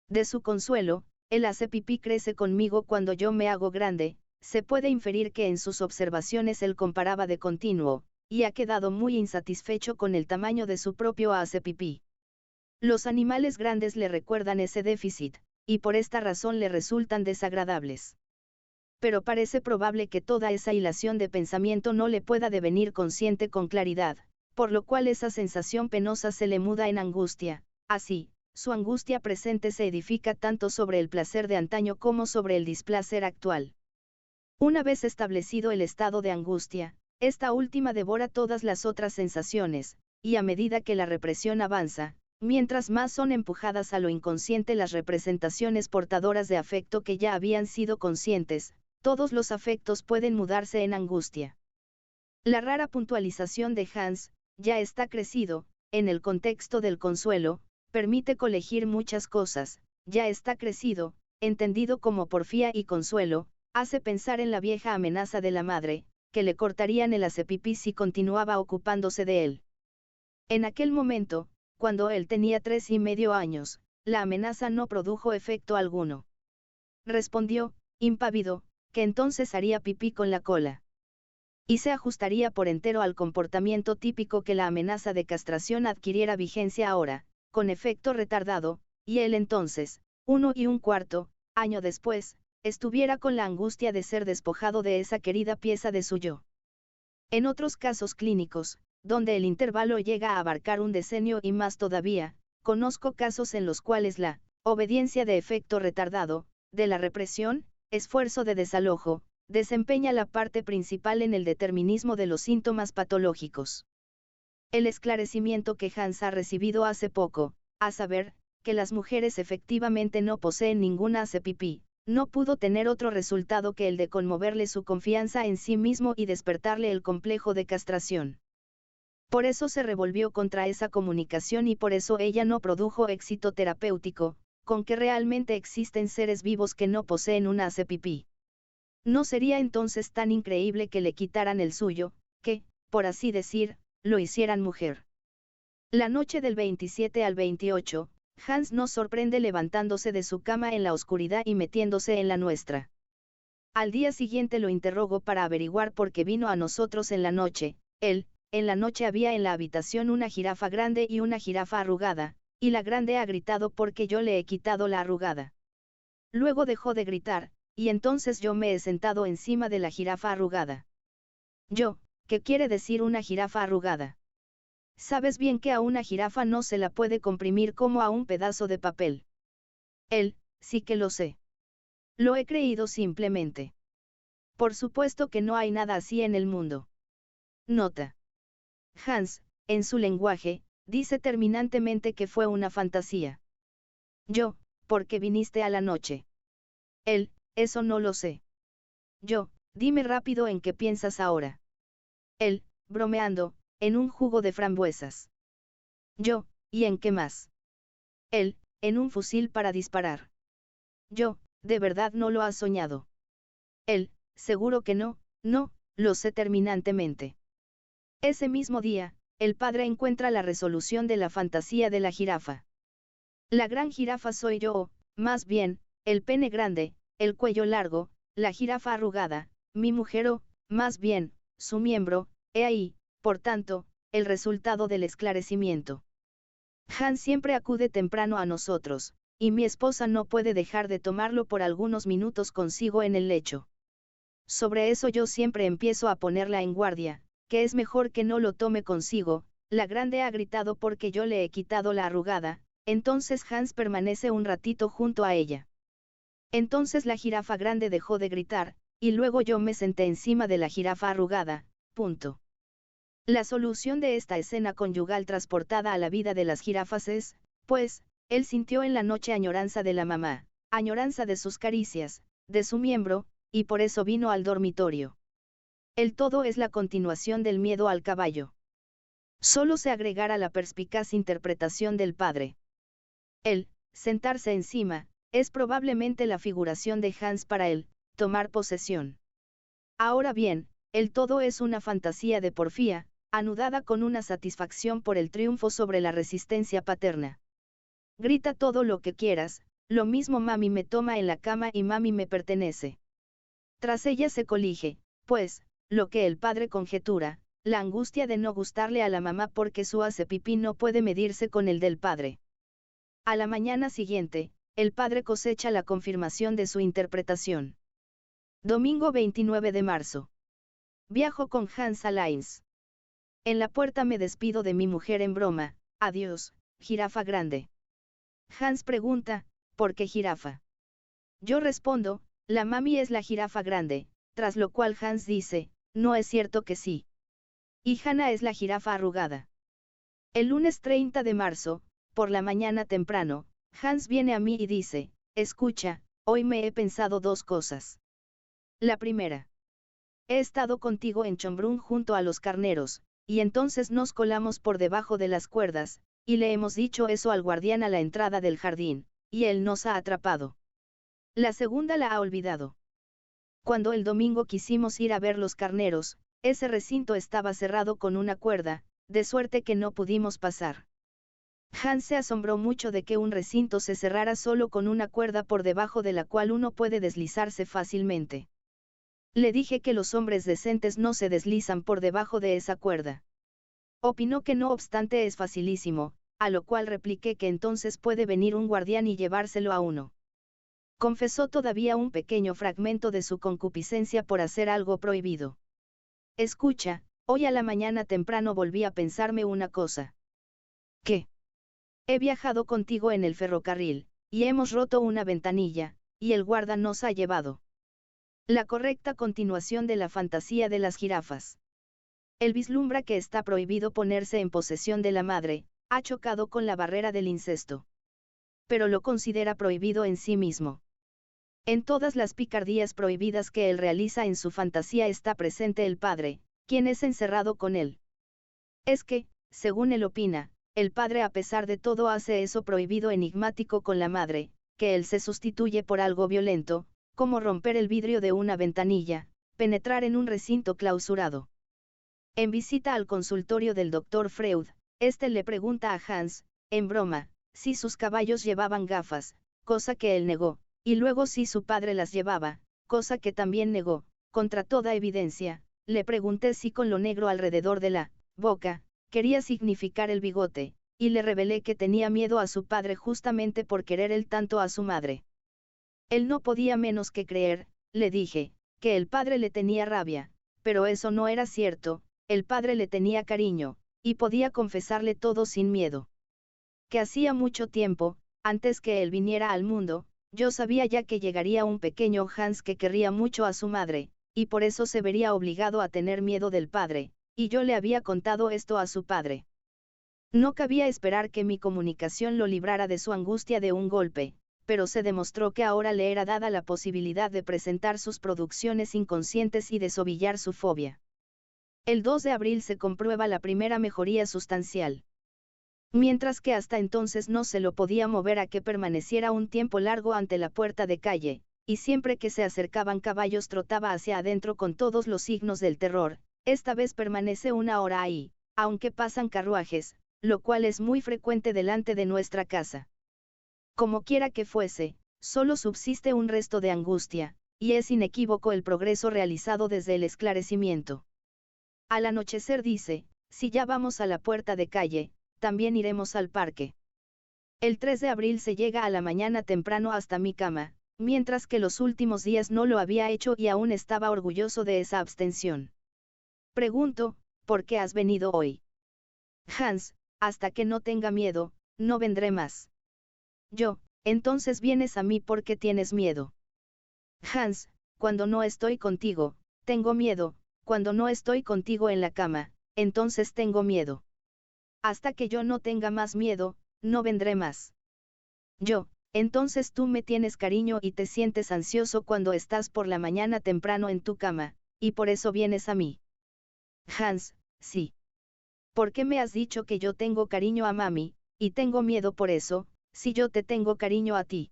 De su consuelo, el hace-pipí crece conmigo cuando yo me hago grande, se puede inferir que en sus observaciones él comparaba de continuo, y ha quedado muy insatisfecho con el tamaño de su propio hace-pipí. Los animales grandes le recuerdan ese déficit, y por esta razón le resultan desagradables. Pero parece probable que toda esa hilación de pensamiento no le pueda devenir consciente con claridad, por lo cual esa sensación penosa se le muda en angustia, así, su angustia presente se edifica tanto sobre el placer de antaño como sobre el displacer actual. Una vez establecido el estado de angustia, esta última devora todas las otras sensaciones, y a medida que la represión avanza, mientras más son empujadas a lo inconsciente las representaciones portadoras de afecto que ya habían sido conscientes, todos los afectos pueden mudarse en angustia. La rara puntualización de Hans, ya está crecido, en el contexto del consuelo, permite colegir muchas cosas, ya está crecido, entendido como porfía y consuelo, hace pensar en la vieja amenaza de la madre, que le cortarían el hace-pipí si continuaba ocupándose de él. En aquel momento, cuando él tenía 3 y medio años, la amenaza no produjo efecto alguno. Respondió, impávido, que entonces haría pipí con la cola. Y se ajustaría por entero al comportamiento típico que la amenaza de castración adquiriera vigencia ahora, con efecto retardado, y él entonces, 1 1/4 año después, estuviera con la angustia de ser despojado de esa querida pieza de su yo. En otros casos clínicos, donde el intervalo llega a abarcar un decenio y más todavía, conozco casos en los cuales la obediencia de efecto retardado, de la represión, esfuerzo de desalojo, desempeña la parte principal en el determinismo de los síntomas patológicos. El esclarecimiento que Hans ha recibido hace poco, a saber, que las mujeres efectivamente no poseen ninguna hace-pipí, no pudo tener otro resultado que el de conmoverle su confianza en sí mismo y despertarle el complejo de castración. Por eso se revolvió contra esa comunicación y por eso ella no produjo éxito terapéutico, con que realmente existen seres vivos que no poseen una hace-pipí. No sería entonces tan increíble que le quitaran el suyo, que, por así decir, lo hicieran mujer. La noche del 27 al 28, Hans nos sorprende levantándose de su cama en la oscuridad y metiéndose en la nuestra. Al día siguiente lo interrogo para averiguar por qué vino a nosotros en la noche. En la noche había en la habitación una jirafa grande y una jirafa arrugada, y la grande ha gritado porque yo le he quitado la arrugada. Luego dejó de gritar, y entonces yo me he sentado encima de la jirafa arrugada. ¿Qué quiere decir una jirafa arrugada? Sabes bien que a una jirafa no se la puede comprimir como a un pedazo de papel. Sí que lo sé. Lo he creído simplemente. Por supuesto que no hay nada así en el mundo. Nota. Hans, en su lenguaje, dice terminantemente que fue una fantasía. ¿Por qué viniste a la noche? Eso no lo sé. Dime rápido en qué piensas ahora. Bromeando, en un jugo de frambuesas. ¿Y en qué más? En un fusil para disparar. ¿De verdad no lo has soñado? Seguro que no, lo sé terminantemente. Ese mismo día, el padre encuentra la resolución de la fantasía de la jirafa. La gran jirafa soy yo, más bien, el pene grande, el cuello largo, la jirafa arrugada, mi mujer o, más bien, su miembro, he ahí, por tanto, el resultado del esclarecimiento. Hans siempre acude temprano a nosotros, y mi esposa no puede dejar de tomarlo por algunos minutos consigo en el lecho. Sobre eso yo siempre empiezo a ponerla en guardia, que es mejor que no lo tome consigo. La grande ha gritado porque yo le he quitado la arrugada, entonces Hans permanece un ratito junto a ella. Entonces la jirafa grande dejó de gritar, y luego yo me senté encima de la jirafa arrugada, punto. La solución de esta escena conyugal transportada a la vida de las jirafas es, pues, él sintió en la noche añoranza de la mamá, añoranza de sus caricias, de su miembro, y por eso vino al dormitorio. El todo es la continuación del miedo al caballo. Solo se agregara la perspicaz interpretación del padre. El, sentarse encima, es probablemente la figuración de Hans para él, tomar posesión. Ahora bien, el todo es una fantasía de porfía, anudada con una satisfacción por el triunfo sobre la resistencia paterna. Grita todo lo que quieras, lo mismo mami me toma en la cama y mami me pertenece. Tras ella se colige, pues, lo que el padre conjetura, la angustia de no gustarle a la mamá porque su hace pipí no puede medirse con el del padre. A la mañana siguiente, el padre cosecha la confirmación de su interpretación. Domingo 29 de marzo. Viajo con Hans a Linz. En la puerta me despido de mi mujer en broma, adiós, jirafa grande. Hans pregunta, ¿por qué jirafa? Yo respondo, la mami es la jirafa grande, tras lo cual Hans dice, no es cierto que sí. Y Hannah es la jirafa arrugada. El lunes 30 de marzo, por la mañana temprano, Hans viene a mí y dice, escucha, hoy me he pensado dos cosas. La primera. He estado contigo en Schönbrunn junto a los carneros, y entonces nos colamos por debajo de las cuerdas, y le hemos dicho eso al guardián a la entrada del jardín, y él nos ha atrapado. La segunda la ha olvidado. Cuando el domingo quisimos ir a ver los carneros, ese recinto estaba cerrado con una cuerda, de suerte que no pudimos pasar. Hans se asombró mucho de que un recinto se cerrara solo con una cuerda por debajo de la cual uno puede deslizarse fácilmente. Le dije que los hombres decentes no se deslizan por debajo de esa cuerda. Opinó que no obstante es facilísimo, a lo cual repliqué que entonces puede venir un guardián y llevárselo a uno. Confesó todavía un pequeño fragmento de su concupiscencia por hacer algo prohibido. Escucha, hoy a la mañana temprano volví a pensarme una cosa. ¿Qué? He viajado contigo en el ferrocarril, y hemos roto una ventanilla, y el guarda nos ha llevado. La correcta continuación de la fantasía de las jirafas. Él vislumbra que está prohibido ponerse en posesión de la madre, ha chocado con la barrera del incesto. Pero lo considera prohibido en sí mismo. En todas las picardías prohibidas que él realiza en su fantasía está presente el padre, quien es encerrado con él. Es que, según él opina, el padre a pesar de todo hace eso prohibido enigmático con la madre, que él se sustituye por algo violento, como romper el vidrio de una ventanilla, penetrar en un recinto clausurado. En visita al consultorio del doctor Freud, este le pregunta a Hans, en broma, si sus caballos llevaban gafas, cosa que él negó, y luego si su padre las llevaba, cosa que también negó. Contra toda evidencia, le pregunté si con lo negro alrededor de la boca quería significar el bigote, y le revelé que tenía miedo a su padre justamente por querer él tanto a su madre. Él no podía menos que creer, le dije, que el padre le tenía rabia, pero eso no era cierto, el padre le tenía cariño, y podía confesarle todo sin miedo. Que hacía mucho tiempo, antes que él viniera al mundo, yo sabía ya que llegaría un pequeño Hans que querría mucho a su madre, y por eso se vería obligado a tener miedo del padre, y yo le había contado esto a su padre. No cabía esperar que mi comunicación lo librara de su angustia de un golpe, pero se demostró que ahora le era dada la posibilidad de presentar sus producciones inconscientes y desovillar su fobia. El 2 de abril se comprueba la primera mejoría sustancial. Mientras que hasta entonces no se lo podía mover a que permaneciera un tiempo largo ante la puerta de calle, y siempre que se acercaban caballos trotaba hacia adentro con todos los signos del terror, esta vez permanece una hora ahí, aunque pasan carruajes, lo cual es muy frecuente delante de nuestra casa. Como quiera que fuese, solo subsiste un resto de angustia, y es inequívoco el progreso realizado desde el esclarecimiento. Al anochecer dice, si ya vamos a la puerta de calle, también iremos al parque. El 3 de abril se llega a la mañana temprano hasta mi cama, mientras que los últimos días no lo había hecho y aún estaba orgulloso de esa abstención. Pregunto, ¿por qué has venido hoy? Hans, hasta que no tenga miedo, no vendré más. Yo, entonces vienes a mí porque tienes miedo. Hans, cuando no estoy contigo, tengo miedo, cuando no estoy contigo en la cama, entonces tengo miedo. Hasta que yo no tenga más miedo, no vendré más. Yo, entonces tú me tienes cariño y te sientes ansioso cuando estás por la mañana temprano en tu cama, y por eso vienes a mí. Hans, sí. ¿Por qué me has dicho que yo tengo cariño a mami, y tengo miedo por eso, si yo te tengo cariño a ti?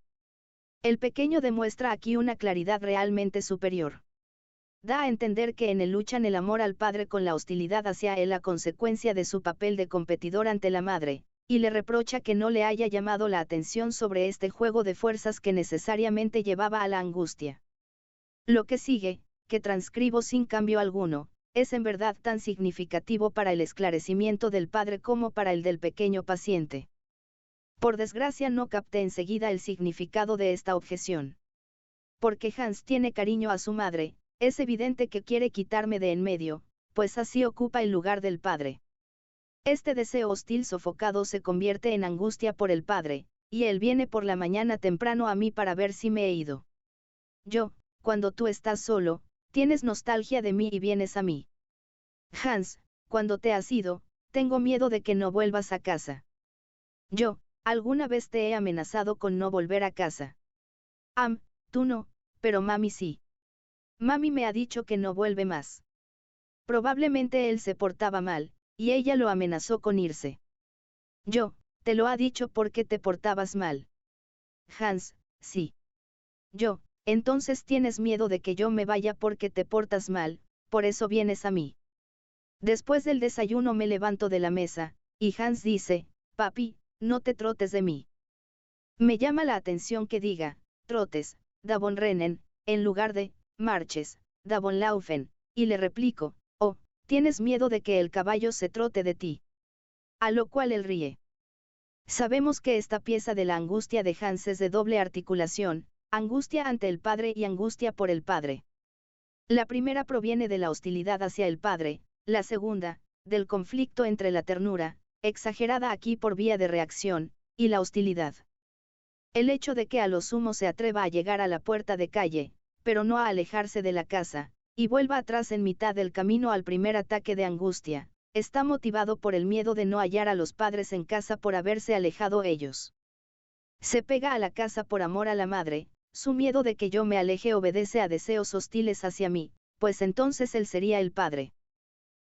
El pequeño demuestra aquí una claridad realmente superior. Da a entender que en él luchan el amor al padre con la hostilidad hacia él a consecuencia de su papel de competidor ante la madre, y le reprocha que no le haya llamado la atención sobre este juego de fuerzas que necesariamente llevaba a la angustia. Lo que sigue, que transcribo sin cambio alguno, es en verdad tan significativo para el esclarecimiento del padre como para el del pequeño paciente. Por desgracia no capté enseguida el significado de esta objeción. Porque Hans tiene cariño a su madre, es evidente que quiere quitarme de en medio, pues así ocupa el lugar del padre. Este deseo hostil sofocado se convierte en angustia por el padre, y él viene por la mañana temprano a mí para ver si me he ido. Yo, cuando tú estás solo, tienes nostalgia de mí y vienes a mí. Hans, cuando te has ido, tengo miedo de que no vuelvas a casa. Yo, alguna vez te he amenazado con no volver a casa. Tú no, pero mami sí. Mami me ha dicho que no vuelve más. Probablemente él se portaba mal, y ella lo amenazó con irse. Yo, te lo ha dicho porque te portabas mal. Hans, sí. Yo, entonces tienes miedo de que yo me vaya porque te portas mal, por eso vienes a mí. Después del desayuno me levanto de la mesa, y Hans dice, papi, no te trotes de mí. Me llama la atención que diga, trotes, davonrennen, en lugar de, marches, davonlaufen, y le replico, oh, tienes miedo de que el caballo se trote de ti. A lo cual él ríe. Sabemos que esta pieza de la angustia de Hans es de doble articulación, angustia ante el padre y angustia por el padre. La primera proviene de la hostilidad hacia el padre, la segunda, del conflicto entre la ternura, exagerada aquí por vía de reacción, y la hostilidad. El hecho de que a lo sumo se atreva a llegar a la puerta de calle, pero no a alejarse de la casa, y vuelva atrás en mitad del camino al primer ataque de angustia, está motivado por el miedo de no hallar a los padres en casa por haberse alejado ellos. Se pega a la casa por amor a la madre, su miedo de que yo me aleje obedece a deseos hostiles hacia mí, pues entonces él sería el padre.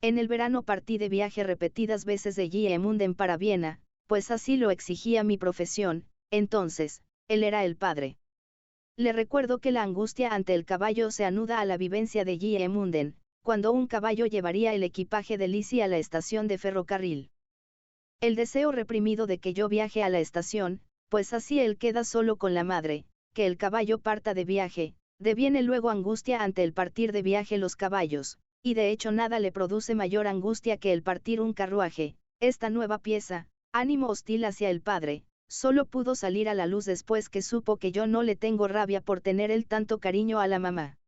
En el verano partí de viaje repetidas veces de Giemunden para Viena, pues así lo exigía mi profesión, entonces, él era el padre. Le recuerdo que la angustia ante el caballo se anuda a la vivencia de Giemunden, cuando un caballo llevaría el equipaje de Lizzie a la estación de ferrocarril. El deseo reprimido de que yo viaje a la estación, pues así él queda solo con la madre, que el caballo parta de viaje, deviene luego angustia ante el partir de viaje los caballos, y de hecho nada le produce mayor angustia que el partir un carruaje. Esta nueva pieza, ánimo hostil hacia el padre, solo pudo salir a la luz después que supo que yo no le tengo rabia por tener él tanto cariño a la mamá.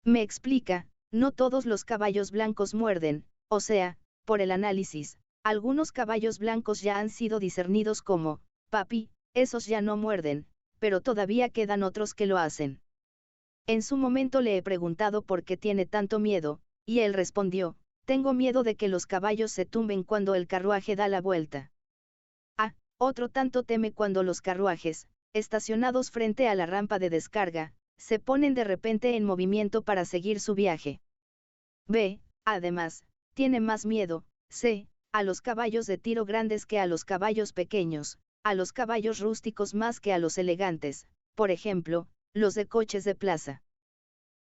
Me explica, no todos los caballos blancos muerden, o sea, por el análisis, algunos caballos blancos ya han sido discernidos como, papi, esos ya no muerden, pero todavía quedan otros que lo hacen. En su momento le he preguntado por qué tiene tanto miedo, y él respondió, tengo miedo de que los caballos se tumben cuando el carruaje da la vuelta. Otro tanto teme cuando los carruajes, estacionados frente a la rampa de descarga, se ponen de repente en movimiento para seguir su viaje. B, además, tiene más miedo, C, a los caballos de tiro grandes que a los caballos pequeños, a los caballos rústicos más que a los elegantes, por ejemplo, los de coches de plaza.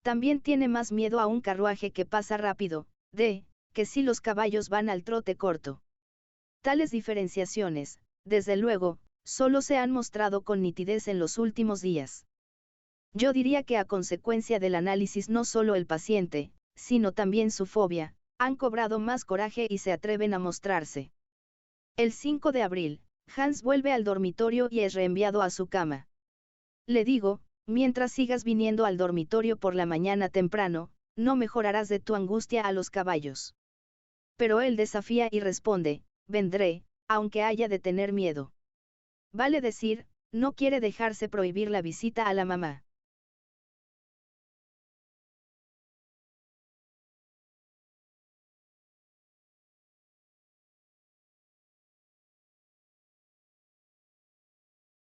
También tiene más miedo a un carruaje que pasa rápido, D, que si los caballos van al trote corto. Tales diferenciaciones, desde luego, solo se han mostrado con nitidez en los últimos días. Yo diría que a consecuencia del análisis no solo el paciente, sino también su fobia, han cobrado más coraje y se atreven a mostrarse. El 5 de abril, Hans vuelve al dormitorio y es reenviado a su cama. Le digo, mientras sigas viniendo al dormitorio por la mañana temprano, no mejorarás de tu angustia a los caballos. Pero él desafía y responde, vendré, aunque haya de tener miedo. Vale decir, no quiere dejarse prohibir la visita a la mamá.